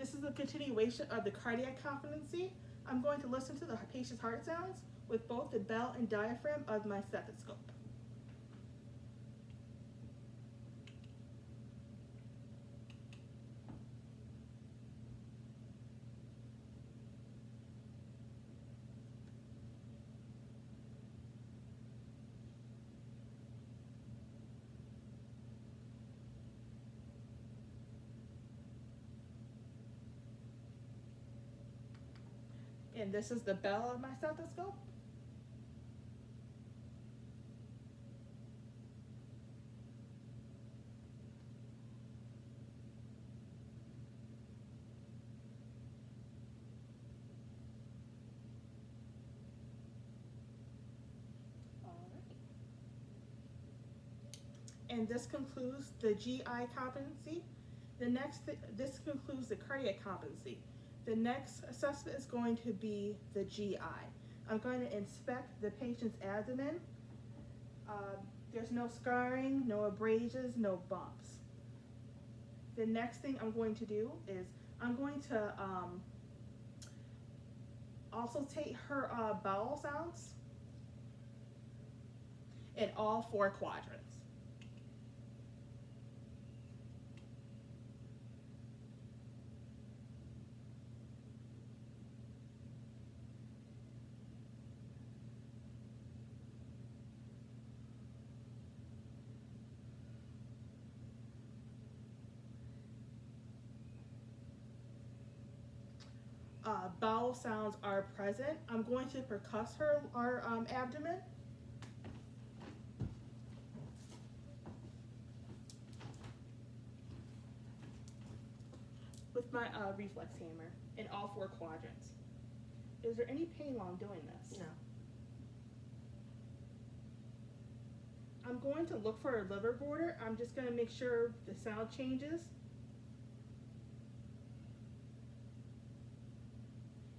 This is a continuation of the cardiac competency. I'm going to listen to the patient's heart sounds with both the bell and diaphragm of my stethoscope. And this is the bell of my stethoscope. All right. And this concludes the GI competency. This concludes the cardiac competency. The next assessment is going to be the GI. I'm going to inspect the patient's abdomen. There's no scarring, no abrasions, no bumps. The next thing I'm going to do is I'm going to also take her bowel sounds in all 4 quadrants. Bowel sounds are present. I'm going to percuss her abdomen. With my reflex hammer in all 4 quadrants. Is there any pain while I'm doing this? No. I'm going to look for a liver border. I'm just going to make sure the sound changes.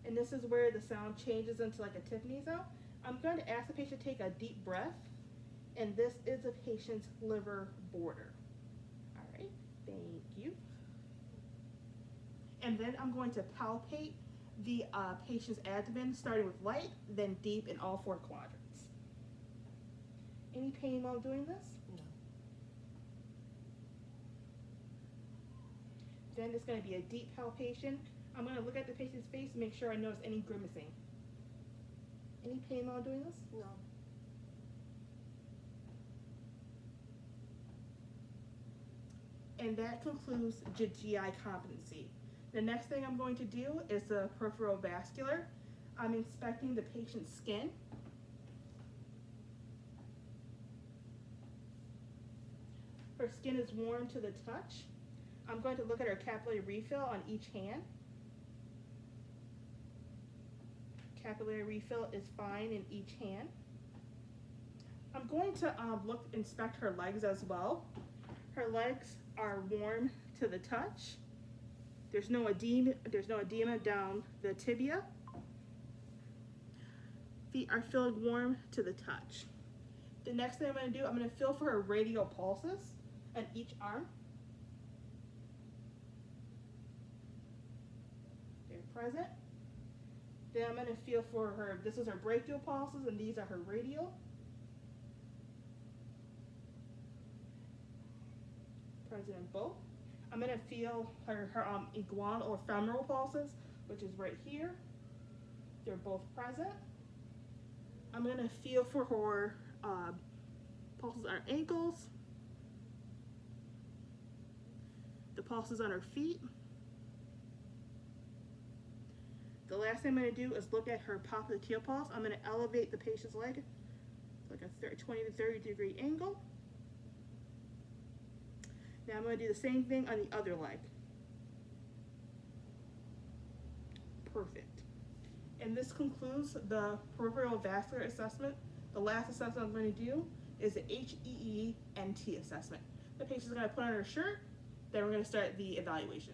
And this is where the sound changes into like a Tiffany sound. I'm going to ask the patient to take a deep breath, and this is the patient's liver border. All right, thank you. And then I'm going to palpate the patient's abdomen, starting with light, then deep in all 4 quadrants. Any pain while doing this? No. Then it's going to be a deep palpation. I'm going to look at the patient's face and make sure I notice any grimacing. Any pain while doing this? No. And that concludes the GI competency. The next thing I'm going to do is the peripheral vascular. I'm inspecting the patient's skin. Her skin is warm to the touch. I'm going to look at her capillary refill on each hand. Capillary refill is fine in each hand. I'm going to inspect her legs as well. Her legs are warm to the touch. There's no edema down the tibia. Feet are feeling warm to the touch. The next thing I'm going to do, I'm going to feel for her radial pulses on each arm. They're present. Then I'm going to feel for her, this is her brachial pulses and these are her radial. Present in both. I'm going to feel her iguanal or femoral pulses, which is right here. They're both present. I'm going to feel for her pulses on her ankles, the pulses on her feet. The last thing I'm going to do is look at her popliteal pulse. I'm going to elevate the patient's leg like a 20 to 30 degree angle. Now I'm going to do the same thing on the other leg. Perfect. And this concludes the peripheral vascular assessment. The last assessment I'm going to do is the HEE-NT assessment. The patient's going to put on her shirt, then we're going to start the evaluation.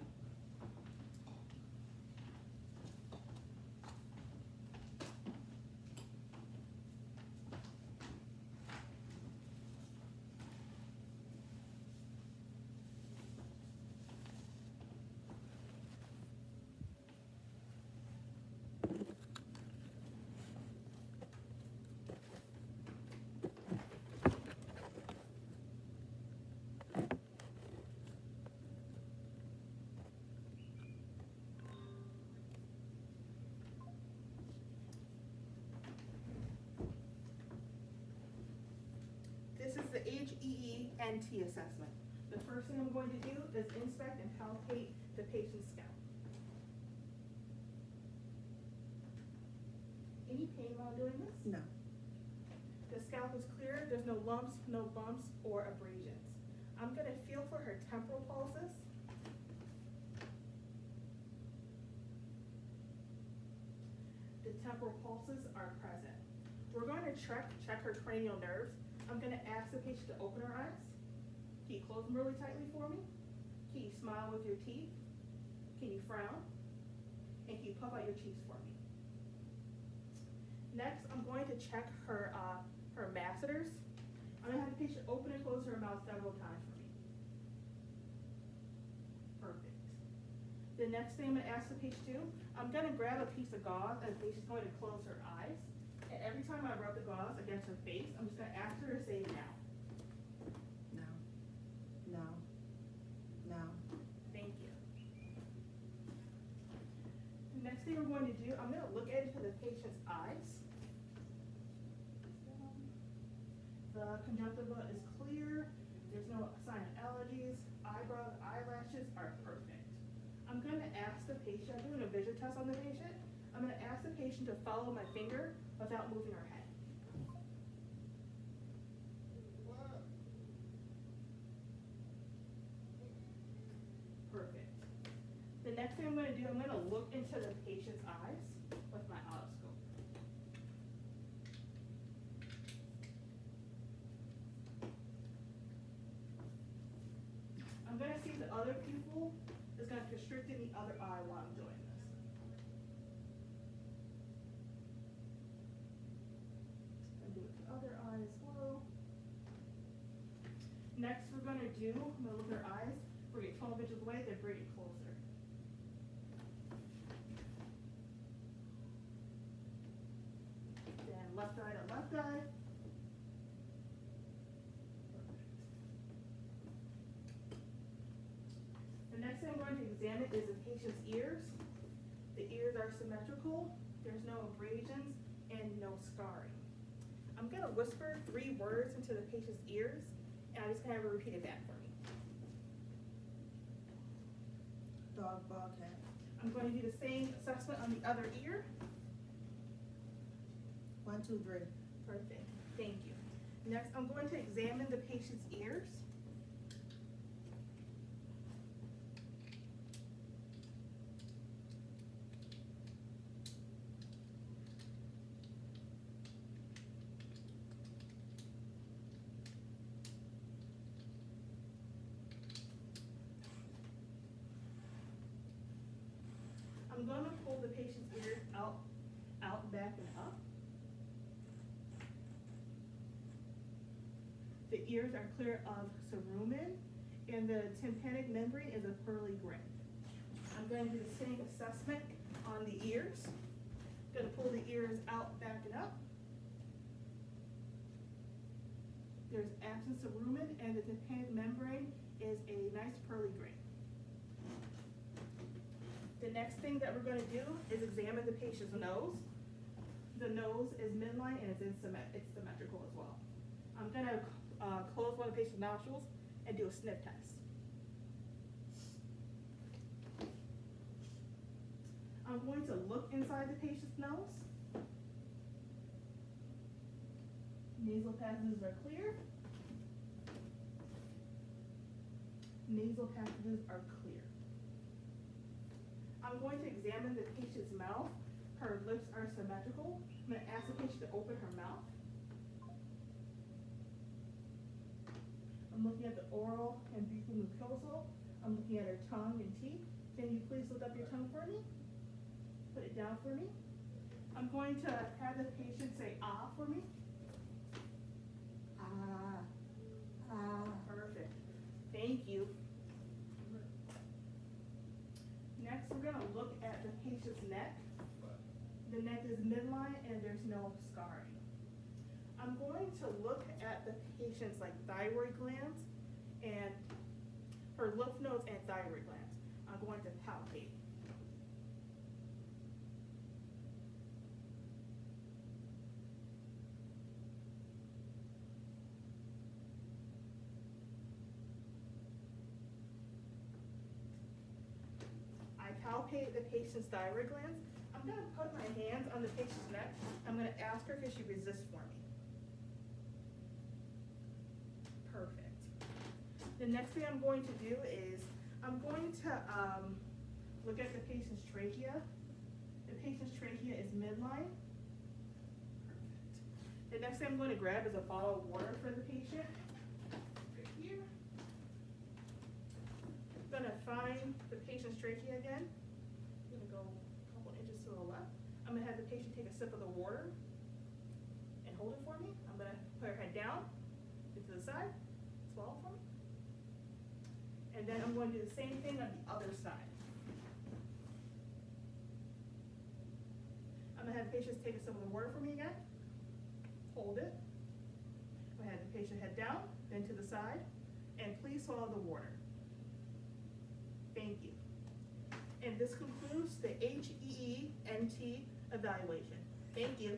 CENT assessment. The first thing I'm going to do is inspect and palpate the patient's scalp. Any pain while doing this? No. The scalp is clear, there's no lumps, no bumps, or abrasions. I'm gonna feel for her temporal pulses. The temporal pulses are present. We're going to check her cranial nerves. I'm gonna ask the patient to open her eyes. Can you close them really tightly for me? Can you smile with your teeth? Can you frown? And can you puff out your cheeks for me? Next, I'm going to check her masseters. I'm gonna have the patient open and close her mouth several times for me. Perfect. The next thing I'm gonna ask the patient to do, I'm gonna grab a piece of gauze and the patient's going to close her eyes. And every time I rub the gauze against her face, I'm just gonna ask her to say now. No. No. No. Thank you. The next thing we're going to do, I'm gonna look into the patient's eyes. The conjunctiva is clear. There's no sign of allergies. Eyebrows, eyelashes are perfect. I'm going to ask the patient, I'm doing a vision test on the patient. I'm going to ask the patient to follow my finger without moving her head. Perfect. The next thing I'm going to do, I'm going to look into the patient's eyes with my otoscope. I'm going to see the other pupil is going to constrict in the other eye while I'm doing this. And do it to the other eye as well. Next, we're going to do, I'm going to look at her eyes, bring it 12 inches away, then bring it closer. Then left eye to left eye. The next thing I'm going to examine is the patient's ears. The ears are symmetrical, there's no abrasions, and no scarring. I'm going to whisper 3 words into the patient's ears, and I'm just going to have her repeat it back for me. Dog, ball, cat. I'm going to do the same assessment on the other ear. 1, 2, 3. Perfect, thank you. Next, I'm going to examine the patient's ears. I'm going to pull the patient's ears out, back, and up. The ears are clear of cerumen, and the tympanic membrane is a pearly gray. I'm going to do the same assessment on the ears. Going to pull the ears out, back, and up. There's absence of cerumen, and the tympanic membrane is a nice pearly gray. The next thing that we're going to do is examine the patient's nose. The nose is midline and it's symmetrical as well. I'm going to close one of the patient's nostrils and do a sniff test. I'm going to look inside the patient's nose. Nasal passages are clear. Nasal passages are clear. I'm going to examine the patient's mouth. Her lips are symmetrical. I'm going to ask the patient to open her mouth. I'm looking at the oral and buccal mucosal. I'm looking at her tongue and teeth. Can you please lift up your tongue for me? Put it down for me. I'm going to have the patient say ah for me. Ah. Ah. Perfect. Thank you. Next, we're going to look at the patient's neck. The neck is midline and there's no scarring. I'm going to look at the patient's thyroid glands and her lymph nodes and thyroid glands. I'm going to palpate. palpate the patient's thyroid glands. I'm gonna put my hands on the patient's neck. I'm gonna ask her if she resists for me. Perfect. The next thing I'm going to do is I'm going to look at the patient's trachea. The patient's trachea is midline. Perfect. The next thing I'm going to grab is a bottle of water for the patient. Right here. I'm gonna find the patient's trachea again. I'm gonna go a couple inches to the left. I'm gonna have the patient take a sip of the water and hold it for me. I'm gonna put her head down, get to the side, swallow for me. And then I'm going to do the same thing on the other side. I'm gonna have the patient take a sip of the water for me again. Hold it. I'm gonna have the patient head down, then to the side, and please swallow the water. Thank you. And this concludes the HEENT evaluation. Thank you.